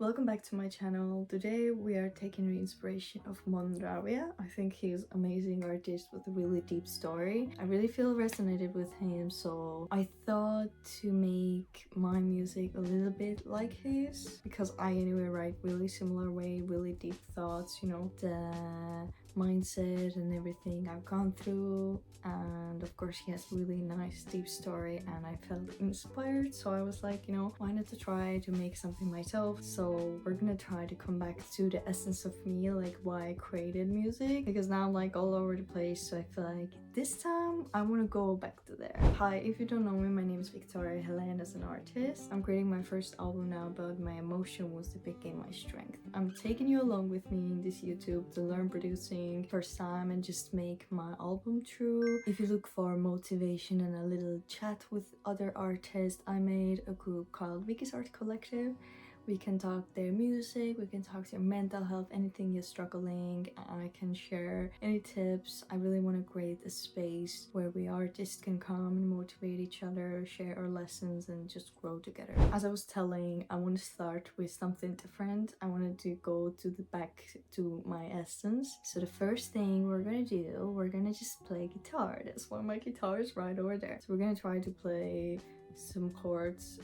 Welcome back to my channel. Today we are taking the inspiration of Mon Rovîa. I think he's an amazing artist with a really deep story. I really feel resonated with him, so I thought to make my music a little bit like his, because I anyway write really similar way, really deep thoughts, you know, the mindset and everything I've gone through. And of course he has really nice deep story, and I felt inspired, so I was like, you know, why not to try to make something myself. So we're gonna try to come back to the essence of me, like why I created music, because now I'm like all over the place, so I feel like this time I want to go back to there. Hi, if you don't know me, my name is Victoria Helen. As an artist, I'm creating my first album now about my emotion was to become my strength. I'm taking you along with me in this YouTube to learn producing first time and just make my album true. If you look for motivation and a little chat with other artists, I made a group called Vicky's Art Collective. We can talk their music, we can talk their mental health, anything you're struggling. I can share any tips. I really want to create a space where we artists can come and motivate each other, share our lessons, and just grow together. As I was telling, I want to start with something different. I wanted to go to the back to my essence. So the first thing we're gonna do, we're gonna just play guitar. That's one of my guitars right over there. So we're gonna try to play some chords,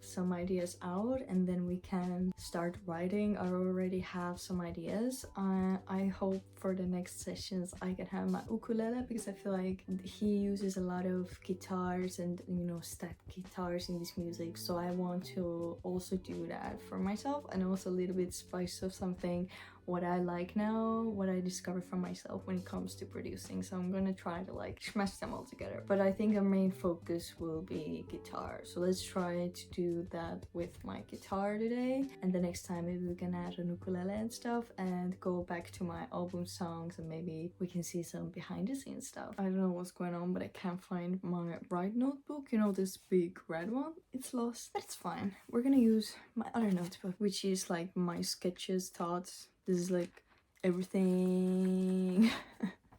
some ideas out, and then we can start writing. I already have some ideas. I hope for the next sessions I can have my ukulele, because I feel like he uses a lot of guitars and, you know, stacked guitars in this music, so I want to also do that for myself, and also a little bit spice of something what I like now, what I discovered for myself when it comes to producing. So I'm gonna try to like smash them all together, but I think our main focus will be guitar. So let's try to do that with my guitar today, and the next time maybe we can add an ukulele and stuff and go back to my album songs, and maybe we can see some behind the scenes stuff. I don't know what's going on, but I can't find my write notebook, you know, this big red one. It's lost, but it's fine. We're gonna use my other notebook, which is like my sketches, thoughts. This is like everything.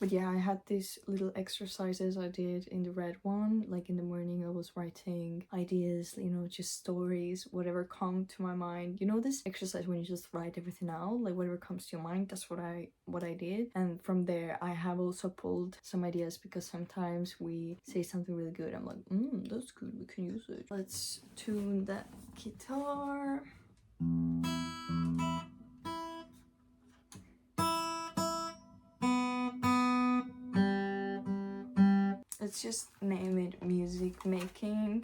But yeah, I had these little exercises I did in the red one. Like in the morning I was writing ideas, you know, just stories, whatever come to my mind. You know, this exercise when you just write everything out, like whatever comes to your mind. That's what I did. And from there I have also pulled some ideas, because sometimes we say something really good, I'm like, that's good, we can use it. Let's tune that guitar. Let's just name it music making.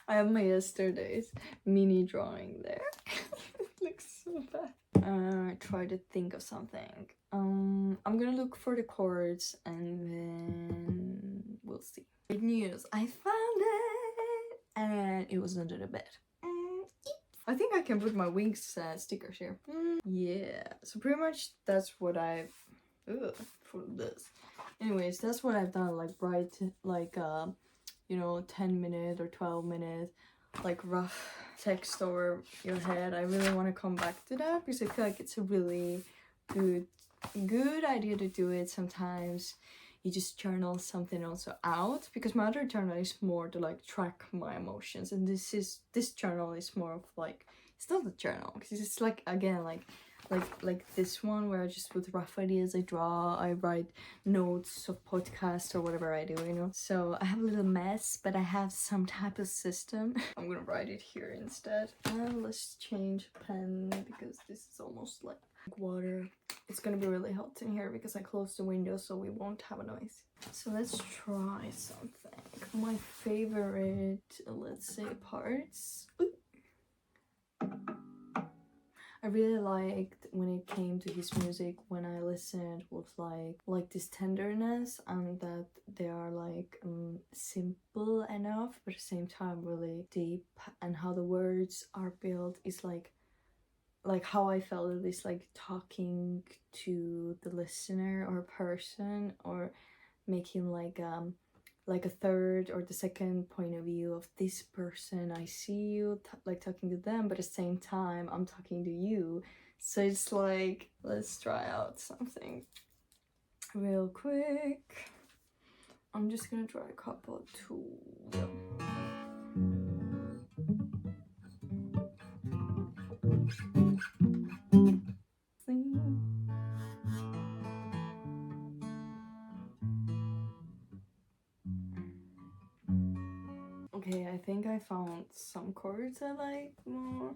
I have my yesterday's mini drawing there. It looks so bad. Try to think of something. I'm gonna look for the chords and then we'll see. Good news, I found it! And it was under the bed. I think I can put my wings stickers here. Yeah, so pretty much that's what I've for this. Anyways, that's what I've done, like write like you know, 10-minute or 12-minute like rough text over your head. I really want to come back to that, because I feel like it's a really good idea to do it. Sometimes you just journal something also out, because my other journal is more to like track my emotions, and this journal is more of like, it's not a journal, because it's like, again, like this one where I just with rough ideas, I draw, I write notes of podcasts or whatever I do, you know. So I have a little mess, but I have some type of system. I'm gonna write it here instead. And let's change pen, because this is almost like water. It's gonna be really hot in here because I closed the window, so we won't have a noise. So let's try something. My favorite, let's say, parts. Ooh. I really liked when it came to his music, when I listened, was like this tenderness, and that they are like simple enough but at the same time really deep, and how the words are built is like how I felt it is like talking to the listener or person, or making like a third or the second point of view of this person. I see you like talking to them, but at the same time I'm talking to you. So it's like, let's try out something real quick. I'm just gonna try a couple too. some chords I like more.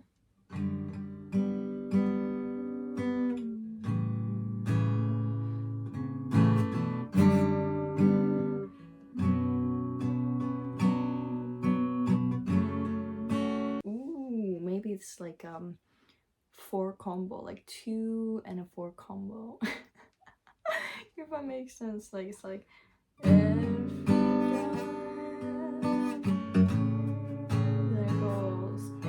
Ooh, maybe it's like 4 combo, like 2 and a 4 combo. If that makes sense, like it's like there goes a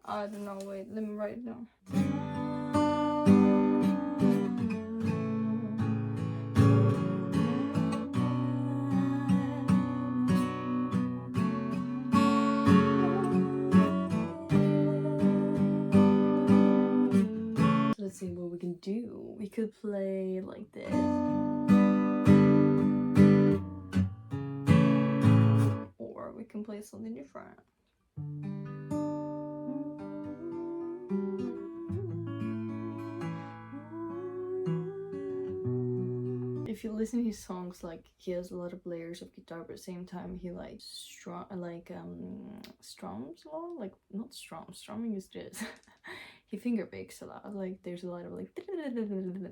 I don't know, wait, let me write it down. Let's see what we can do. We could play like this. Or we can play something different. If you listen to his songs, like he has a lot of layers of guitar, but at the same time he like strums a lot, like not strumming is this. He finger picks a lot, like there's a lot of like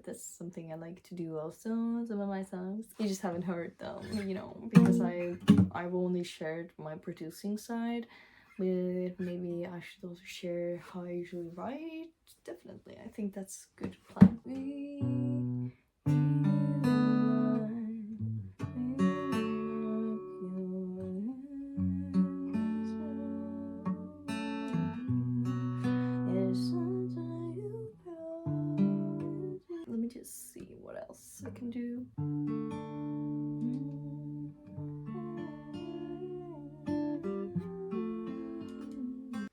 that's something I like to do also in some of my songs. You just haven't heard them, you know, because I've only shared my producing side, but maybe I should also share how I usually write. Definitely, I think that's a good plan. Let me just see what else I can do.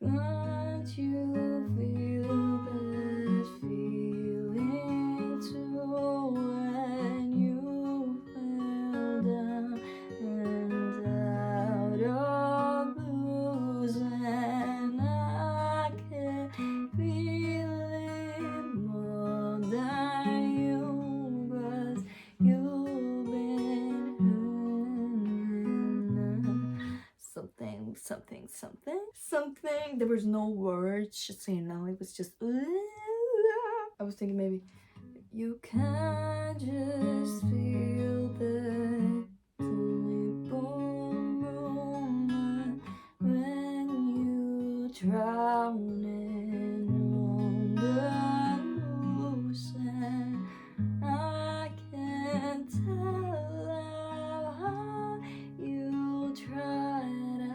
Can't you feel that feeling too when you fell down and out of blues, and I can feel it more than you, 'cause you've been something. There was no words, just so you know. It was just I was thinking maybe you can just feel the moment when you drown on the ocean. I can tell how you tried. I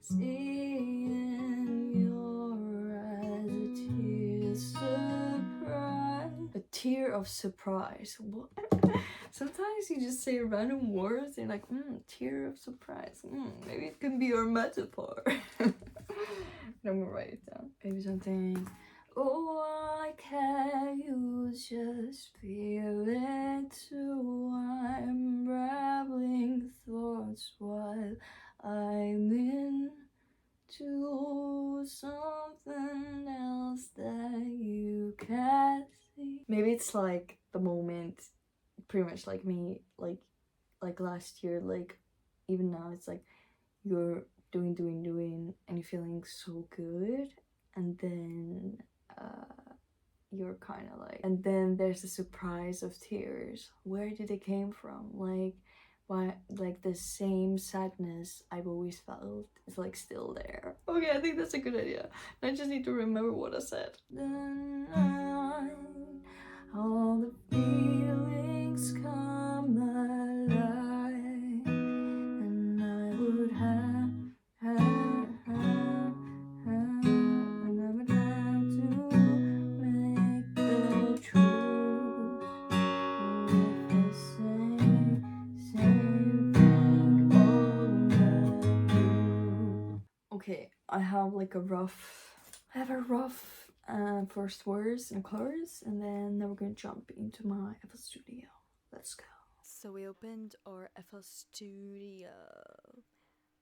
see in your eyes a tear of surprise. What? Sometimes you just say random words and like, tear of surprise. Maybe it can be your metaphor. I'm gonna write it down. Maybe something. Oh, why can't you just feel it too? I'm rambling thoughts while I'm into something else that you can't see. Maybe it's like the moment, pretty much like me, like last year, like even now, it's like you're doing and you're feeling so good, and then you're kind of like, and then there's a surprise of tears. Where did it came from? Like, why? Like the same sadness I've always felt is like still there. Okay, I think that's a good idea. I just need to remember what I said. All the feelings come alive, and I would have okay, I have a rough first words and chorus, and then we're gonna jump into my FL Studio. Let's go. So we opened our FL Studio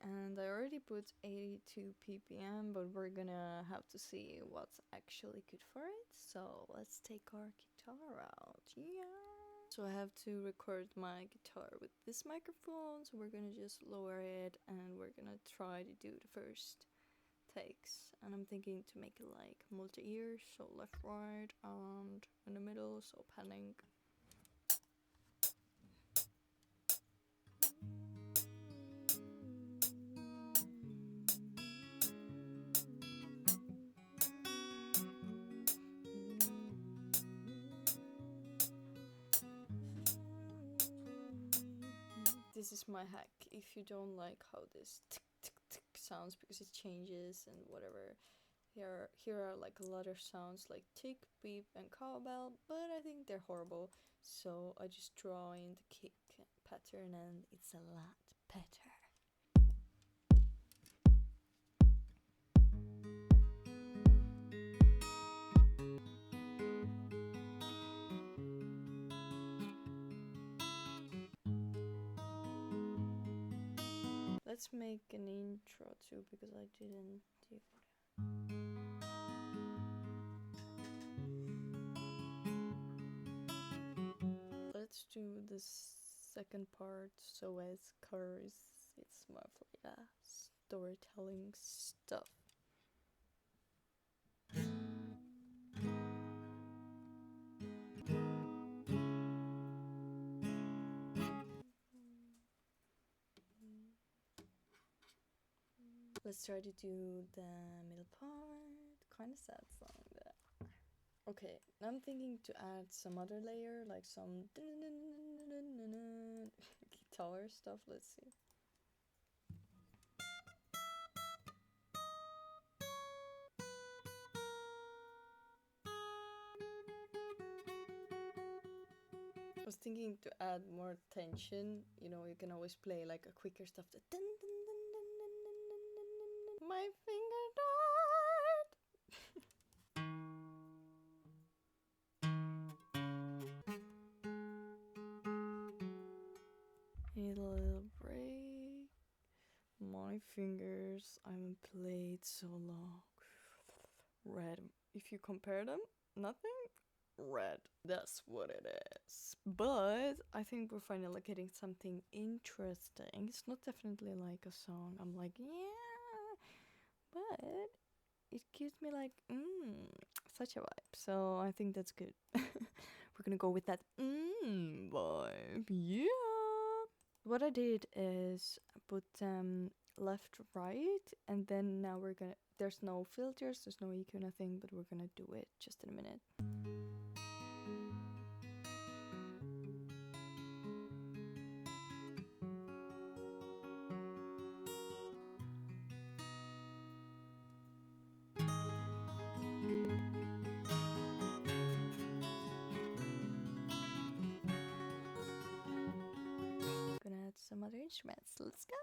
and I already put 82 ppm, but we're gonna have to see what's actually good for it. So let's take our guitar out. Yeah. So I have to record my guitar with this microphone, so we're gonna just lower it and we're gonna try to do the first takes. And I'm thinking to make it like multi-ear, so left, right, and in the middle, so panning. This is my hack. If you don't like how this tick tick tick sounds because it changes and whatever, here are like a lot of sounds like tick, beep, and cowbell, but I think they're horrible. So I just draw in the kick pattern and it's a lot better. Let's make an intro too, because I didn't do that. Let's do the second part so as cause it's more of like a storytelling stuff. Let's try to do the middle part. Kind of sad song that. Okay, now I'm thinking to add some other layer, like some guitar stuff. Let's see. I was thinking to add more tension. You know, you can always play like a quicker stuff. My finger died. Need a little break. My fingers, I haven't played so long. Red. If you compare them, nothing. Red. That's what it is. But I think we're finally getting something interesting. It's not definitely like a song. I'm like, yeah, but it gives me like, such a vibe. So I think that's good. We're gonna go with that vibe. Yeah. What I did is put left, right, and then now we're gonna. There's no filters, there's no EQ, nothing, but we're gonna do it just in a minute. Gonna add some other instruments. Let's go.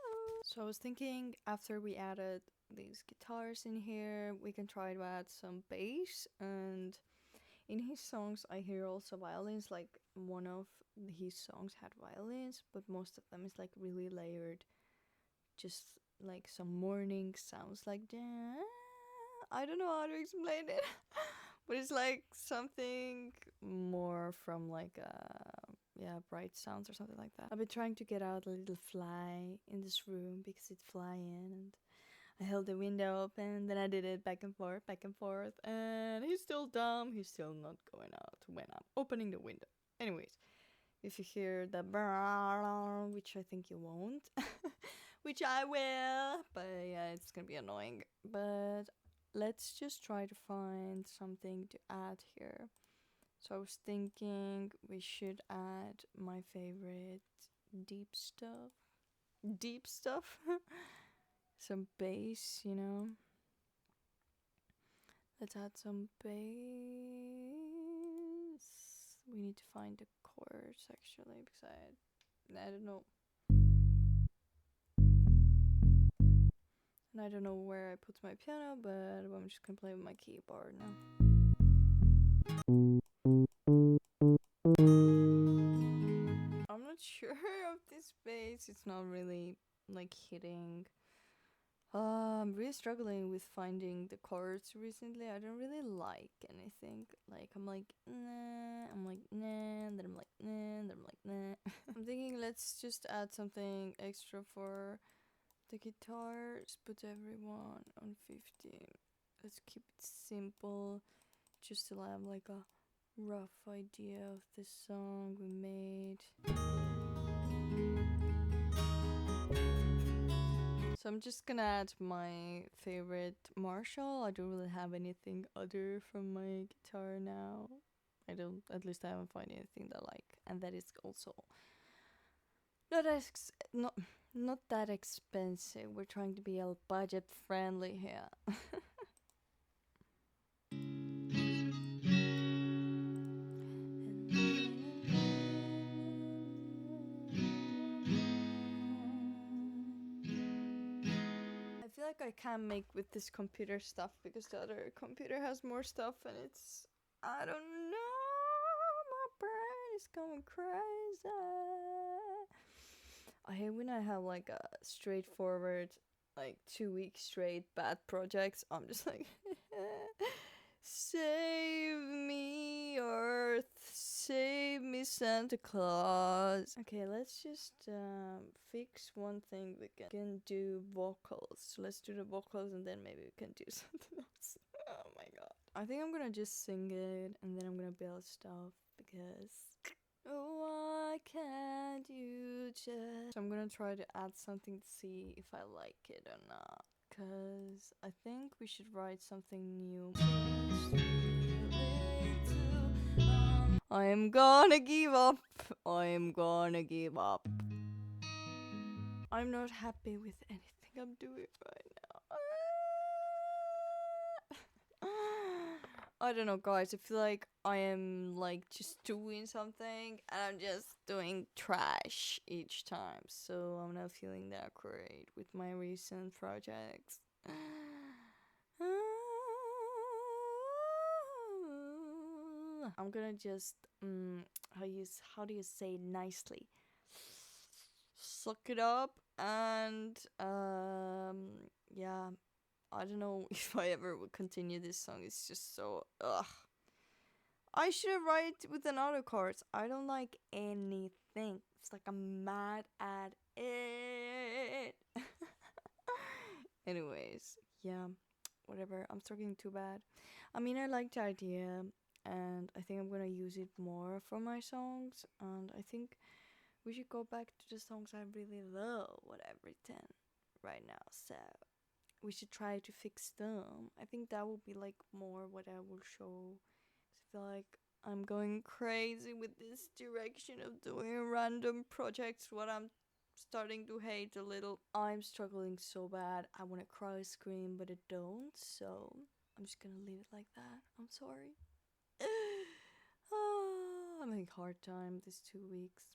So I was thinking after we added these guitars in here, we can try to add some bass. And in his songs, I hear also violins. Like one of his songs had violins, but most of them is like really layered. Just like some morning sounds like that. I don't know how to explain it, but it's like something more from like bright sounds or something like that. I've been trying to get out a little fly in this room because it fly in, and I held the window open, then I did it back and forth, and he's still dumb. He's still not going out when I'm opening the window. Anyways, if you hear the brrrr, which I think you won't, which I will, but yeah, it's gonna be annoying. But let's just try to find something to add here. So I was thinking we should add my favorite deep stuff. Deep stuff? Some bass, you know. Let's add some bass. We need to find the chords actually, because I don't know. And I don't know where I put my piano, but I'm just gonna play with my keyboard now. I'm not sure bass. It's not really like hitting. I'm really struggling with finding the chords recently. I don't really like anything. Like I'm like nah, I'm like nah, and then I'm like nah, and then I'm like nah. I'm thinking let's just add something extra for the guitar. Just put everyone on 15. Let's keep it simple, just to have like a rough idea of the song we made. So I'm just gonna add my favorite Marshall. I don't really have anything other from my guitar now. At least I haven't found anything that I like. And that is also not that expensive. We're trying to be a budget friendly here. I feel like I can't make with this computer stuff because the other computer has more stuff and it's, I don't know, my brain is going crazy. I hate when I have like a straightforward, like 2 weeks straight bad projects. I'm just like, save me, Earth, save me, Santa Claus. Okay, let's just fix one thing. We can do vocals. So let's do the vocals and then maybe we can do something else. Oh my god. I think I'm gonna just sing it and then I'm gonna build stuff because why can't you just... So I'm gonna try to add something to see if I like it or not. Cause I think we should write something new. I'm gonna give up. I'm gonna give up. I'm not happy with anything I'm doing right now. I don't know, guys. I feel like I am like just doing something and I'm just doing trash each time. So I'm not feeling that great with my recent projects. I'm gonna just how do you say nicely? Suck it up and yeah, I don't know if I ever would continue this song. It's just so ugh. I should write with an autocords. I don't like anything. It's like I'm mad at it. Anyways, yeah, whatever. I'm talking too bad. I mean, I like the idea, and I think I'm gonna use it more for my songs. And I think we should go back to the songs I really love, what I've written right now. So we should try to fix them. I think that will be like more what I will show. I feel like I'm going crazy with this direction of doing random projects, what I'm starting to hate a little. I'm struggling so bad. I want to cry, scream, but I don't. So I'm just gonna leave it like that. I'm sorry. I'm having a hard time these 2 weeks.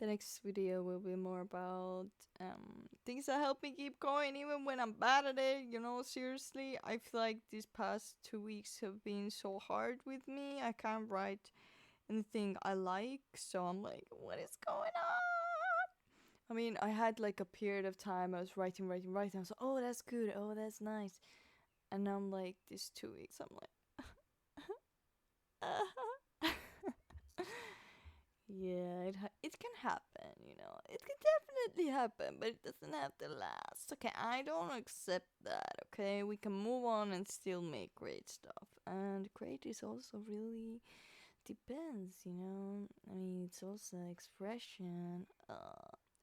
The next video will be more about things that help me keep going even when I'm bad at it, you know, seriously. I feel like these past 2 weeks have been so hard with me. I can't write anything I like, so I'm like, what is going on? I mean, I had like a period of time I was writing. I was like, oh, that's good, oh, that's nice. And now I'm like, these 2 weeks, I'm like, Yeah, it can happen, you know. It can definitely happen, but it doesn't have to last. Okay, I don't accept that. Okay, we can move on and still make great stuff. And great is also really depends, you know. I mean, it's also expression.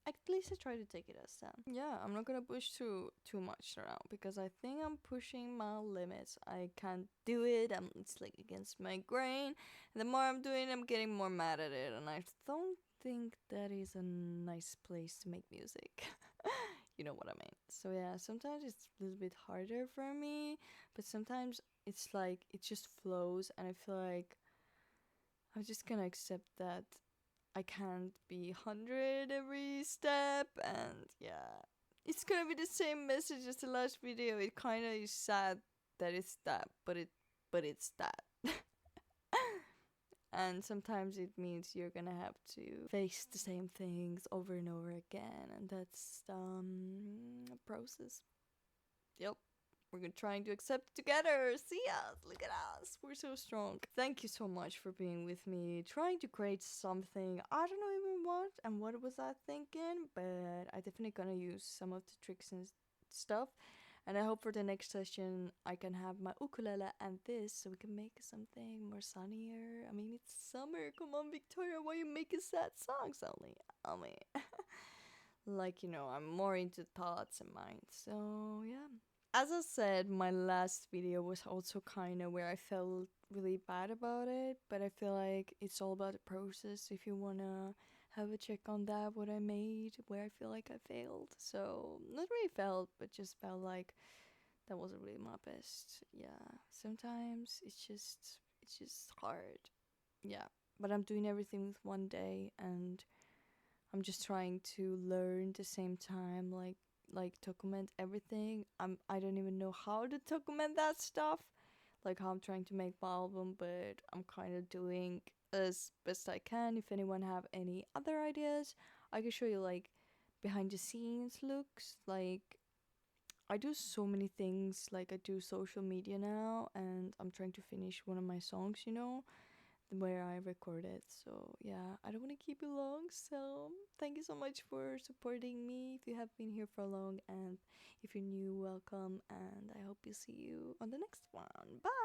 At least I try to take it as that. Yeah, I'm not gonna push too much around because I think I'm pushing my limits. I can't do it. It's like against my grain. And the more I'm doing, I'm getting more mad at it, and I don't think that is a nice place to make music. You know what I mean? So yeah, sometimes it's a little bit harder for me, but sometimes it's like it just flows, and I feel like I'm just gonna accept that I can't be 100 every step, and yeah. It's gonna be the same message as the last video. It kinda is sad that it's that, but it's that. And sometimes it means you're gonna have to face the same things over and over again, and that's a process. Yep. We're trying to accept it together. See us. Look at us. We're so strong. Thank you so much for being with me, trying to create something. I don't know even what and what was I thinking, but I definitely gonna use some of the tricks and stuff. And I hope for the next session I can have my ukulele and this so we can make something more sunnier. I mean, it's summer. Come on, Victoria. Why you making sad songs only? I mean, like, you know, I'm more into thoughts and minds. So, yeah. As I said, my last video was also kind of where I felt really bad about it, but I feel like it's all about the process. If you want to have a check on that, what I made, where I feel like I failed. So, not really failed, but just felt like that wasn't really my best. Yeah, sometimes it's just hard. Yeah, but I'm doing everything with one day, and I'm just trying to learn the same time, like document everything. I don't even know how to document that stuff, like how I'm trying to make my album, but I'm kind of doing as best I can. If anyone have any other ideas, I can show you like behind the scenes looks. Like I do so many things. Like I do social media now, and I'm trying to finish one of my songs. You know, where I recorded. So yeah, I don't want to keep it long. So thank you so much for supporting me. If you have been here for long, and if you're new, welcome. And I hope you see you on the next one. Bye.